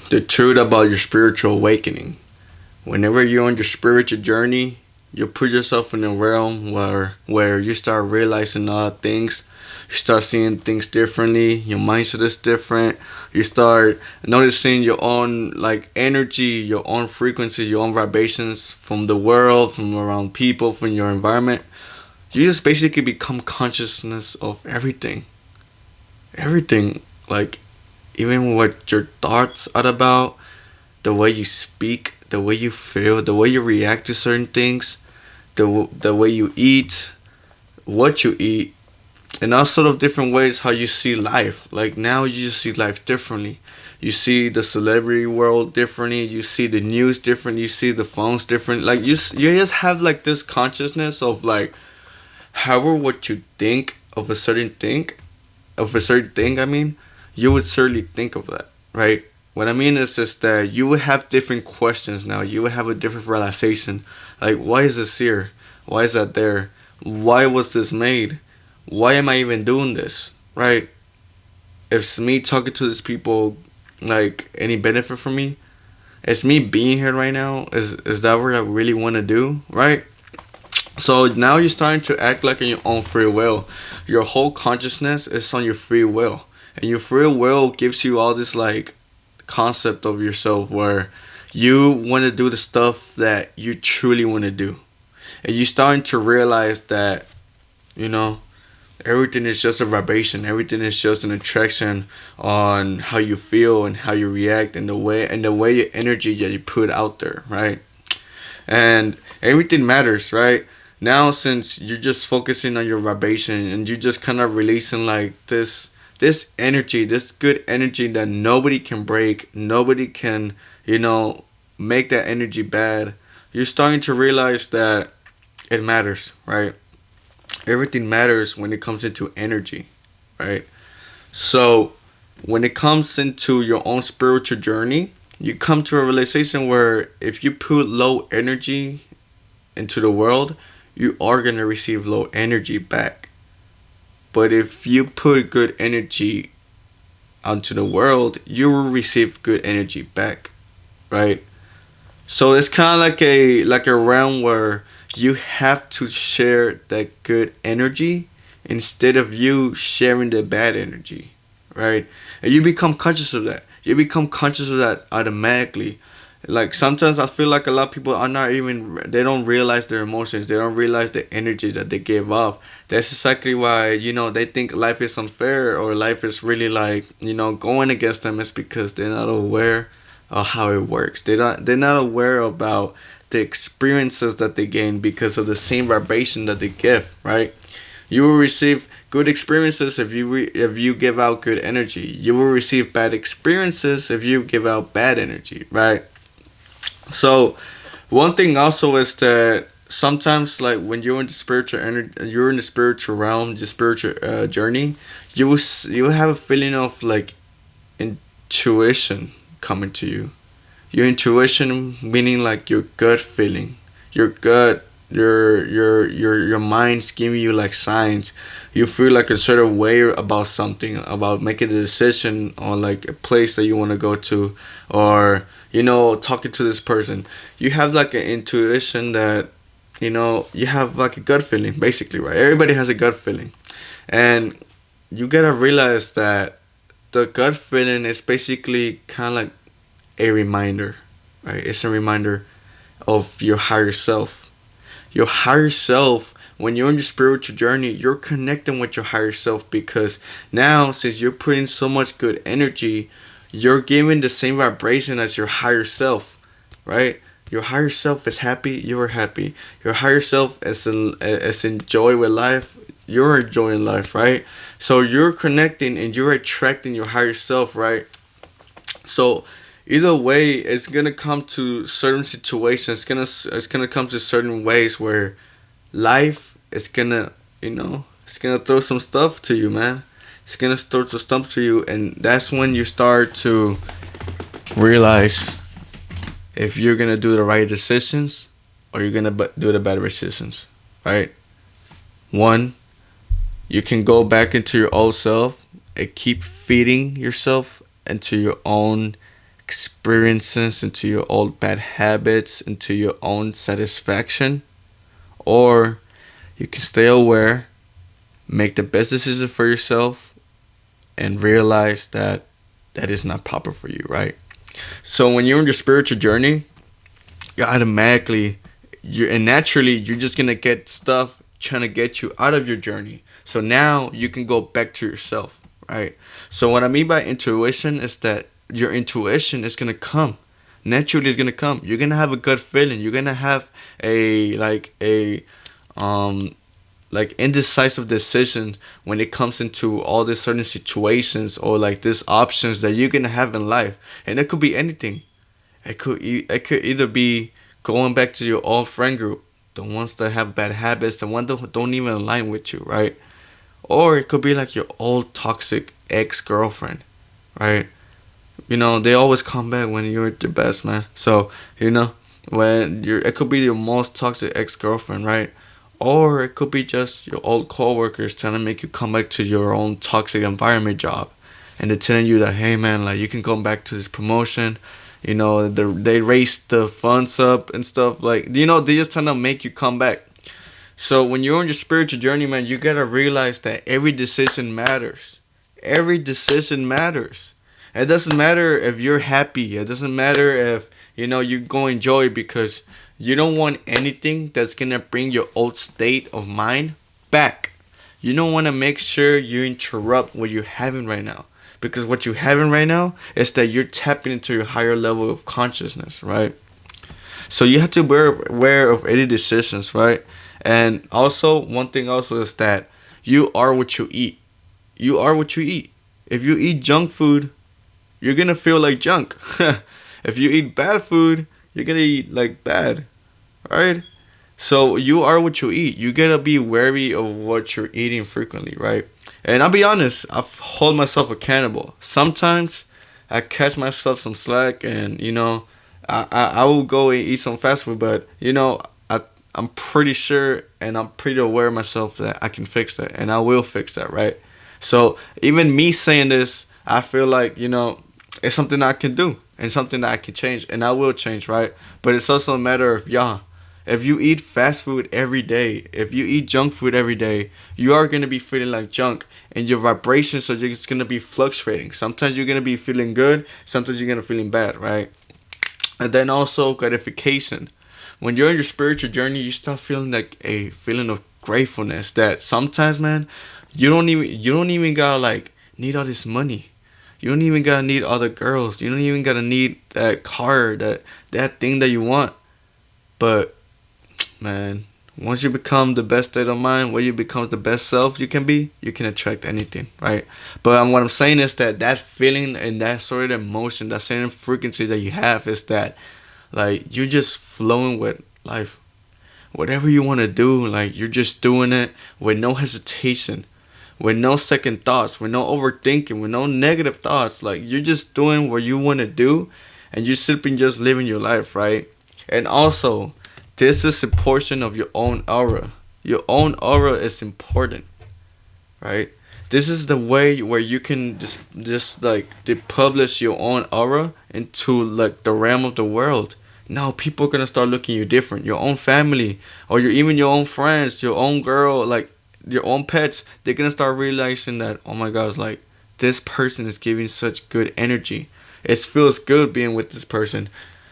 The truth about your spiritual awakening. Whenever you're on your spiritual journey, you put yourself in a realm where you start realizing other things. You start seeing things differently. Your mindset is different. You start noticing your own like energy, your own frequency, your own vibrations from the world, from around people, from your environment. You just basically become consciousness of everything. Everything. Like even what your thoughts are about, the way you speak, the way you feel, the way you react to certain things, the way you eat, what you eat, and all sort of different ways how you see life. Like now you just see life differently. You see the celebrity world differently. You see the news different. You see the phones different. Like you just have like this consciousness of like however what you think of a certain thing, I mean, you would certainly think of that, right? What I mean is just that you would have different questions now. You would have a different realization. Like, why is this here? Why is that there? Why was this made? Why am I even doing this? Right? If me talking to these people, like, any benefit for me? Is me being here right now? Is that what I really want to do? Right? So now you're starting to act like in your own free will. Your whole consciousness is on your free will. And your free will gives you all this like concept of yourself where you want to do the stuff that you truly want to do. And you're starting to realize that, you know, everything is just a vibration. Everything is just an attraction on how you feel and how you react and the way your energy that you put out there, right? And everything matters, right? Now since you're just focusing on your vibration and you're just kind of releasing like this energy, this good energy that nobody can break, nobody can, you know, make that energy bad. You're starting to realize that it matters, right? Everything matters when it comes into energy, right? So when it comes into your own spiritual journey, you come to a realization where if you put low energy into the world, you are going to receive low energy back. But if you put good energy onto the world, you will receive good energy back, right? So it's kind of like a realm where you have to share that good energy instead of you sharing the bad energy, right? And you become conscious of that. You become conscious of that automatically. Like sometimes I feel like a lot of people are not even, they don't realize their emotions. They don't realize the energy that they give off. That's exactly why, you know, they think life is unfair or life is really like, you know, going against them. Is because they're not aware of how it works. They're not aware about the experiences that they gain because of the same vibration that they give, right? You will receive good experiences if if you give out good energy. You will receive bad experiences if you give out bad energy, right? So one thing also is that sometimes like when you're in the spiritual energy, you're in the spiritual realm, the spiritual journey, you will have a feeling of like intuition coming to you. Your intuition meaning like your gut feeling, your gut, your mind's giving you like signs. You feel like a certain way about something, about making a decision on like a place that you want to go to, or you know, talking to this person. You have like an intuition that, you know, you have like a gut feeling basically, right? Everybody has a gut feeling, and you gotta realize that the gut feeling is basically kind of like a reminder, right? It's a reminder of your higher self. Your higher self, when you're on your spiritual journey, you're connecting with your higher self because now, since you're putting so much good energy, you're giving the same vibration as your higher self, right? Your higher self is happy, you're happy. Your higher self is enjoy with life, you're enjoying life, right? So you're connecting and you're attracting your higher self, right? So either way, it's gonna come to certain situations. It's gonna come to certain ways where life is gonna, you know, it's gonna throw some stuff to you, man. It's gonna throw some stuff to you, and that's when you start to realize if you're gonna do the right decisions or you're gonna do the bad decisions, right? One, you can go back into your old self and keep feeding yourself into your own experiences, into your old bad habits, into your own satisfaction, or you can stay aware, make the best decision for yourself, and realize that that is not proper for you, right? So when you're on your spiritual journey, you automatically, and naturally, you're just gonna get stuff trying to get you out of your journey. So now you can go back to yourself, right? So what I mean by intuition is that your intuition is gonna come. Naturally, it's gonna come. You're gonna have a gut feeling. You're gonna have a um like indecisive decisions when it comes into all these certain situations, or like these options that you're gonna have in life, and it could be anything. It could either be going back to your old friend group, the ones that have bad habits, the ones that don't even align with you, right? Or it could be like your old toxic ex girlfriend, right? They always come back when you're at your best, man. So when it could be your most toxic ex girlfriend, right? Or it could be just your old coworkers trying to make you come back to your own toxic environment job, and they're telling you that, hey man, like you can come back to this promotion. They raise the funds up and stuff. Like, they just trying to make you come back. So when you're on your spiritual journey, man, you gotta realize that every decision matters. Every decision matters. It doesn't matter if you're happy. It doesn't matter if you go enjoy, because you don't want anything that's gonna bring your old state of mind back. You don't want to make sure you interrupt what you're having right now. Because what you're having right now is that you're tapping into your higher level of consciousness, right? So you have to be aware of any decisions, right? And also, one thing also is that you are what you eat. You are what you eat. If you eat junk food, you're gonna feel like junk. If you eat bad food, you're gonna eat like bad, right? So you are what you eat. You gotta be wary of what you're eating frequently, right? And I'll be honest, I hold myself accountable. Sometimes I catch myself some slack, and I will go and eat some fast food, but I'm pretty sure and I'm pretty aware of myself that I can fix that, and I will fix that, right? So even me saying this, I feel like it's something I can do and something that I can change, and I will change, right? But it's also a matter of if you eat fast food every day, if you eat junk food every day, you are going to be feeling like junk. And your vibrations are just going to be fluctuating. Sometimes you're going to be feeling good. Sometimes you're going to be feeling bad, right? And then also gratification. When you're on your spiritual journey, you start feeling like a feeling of gratefulness. That sometimes, man, you don't even gotta like need all this money. You don't even gotta need all the girls. You don't even gotta need that car, that thing that you want. But man, once you become the best state of mind, where you become the best self you can be, you can attract anything, right? But what I'm saying is that feeling and that sort of emotion, that certain frequency that you have, is that like you're just flowing with life. Whatever you want to do, like you're just doing it with no hesitation, with no second thoughts, with no overthinking, with no negative thoughts. Like you're just doing what you want to do, and you're simply just living your life, right? And also, this is a portion of your own aura. Your own aura is important, right? This is the way where you can just like publish your own aura into like the realm of the world. Now people are gonna start looking at you different. Your own family, or even your own friends, your own girl, like your own pets. They're gonna start realizing that, oh my gosh, like this person is giving such good energy. It feels good being with this person.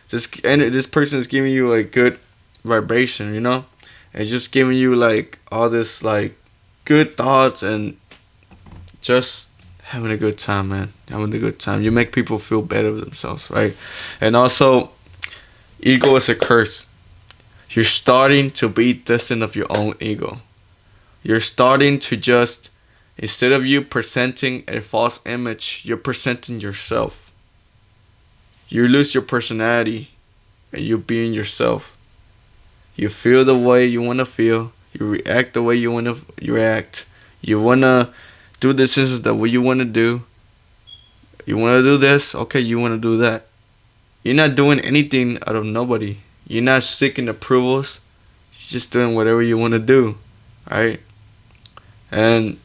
This person is giving you a good vibration, It's just giving you like all this like good thoughts, and just having a good time, man. Having a good time. You make people feel better with themselves, right? And also, ego is a curse. You're starting to be distant of your own ego. You're starting to just, instead of you presenting a false image, you're presenting yourself. You lose your personality, and you're being yourself. You feel the way you want to feel. You react the way you want to react. You want to do decisions the way you want to do. You want to do this, okay, you want to do that. You're not doing anything out of nobody. You're not seeking approvals. You're just doing whatever you want to do, right? And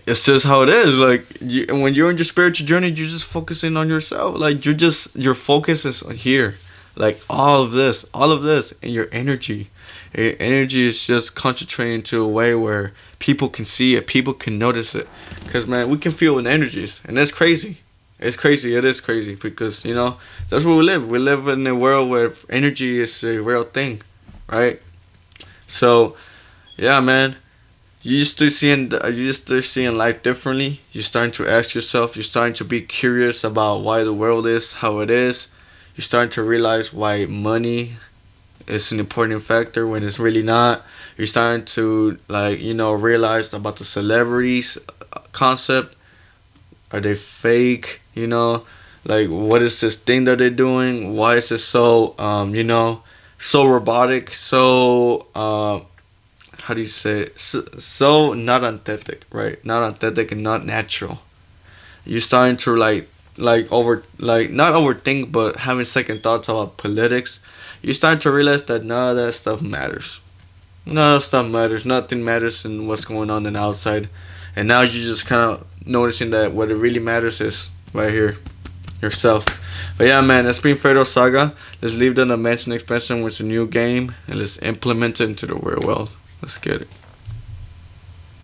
it's just how it is. Like when you're in your spiritual journey, you're just focusing on yourself. Like your focus is on here. Like all of this, and your energy. Your energy is just concentrating to a way where people can see it, people can notice it. Cause man, we can feel in energies, and that's crazy. It's crazy. It is crazy because that's where we live. We live in a world where energy is a real thing, right? So yeah, man. You start seeing life differently. You're starting to ask yourself. You're starting to be curious about why the world is how it is. You're starting to realize why money is an important factor when it's really not. You're starting to realize about the celebrities concept. Are they fake? Like what is this thing that they're doing? Why is it so so robotic? So how do you say it? So not authentic, right? Not authentic and not natural. You're starting to not overthink, but having second thoughts about politics. You start to realize that none of that stuff matters. None of that stuff matters. Nothing matters in what's going on in the outside. And now you're just kind of noticing that what it really matters is right here, yourself. But yeah, man, that's been Fatal Saga. Let's leave the dimension expansion with a new game and let's implement it into the real world. Let's get it.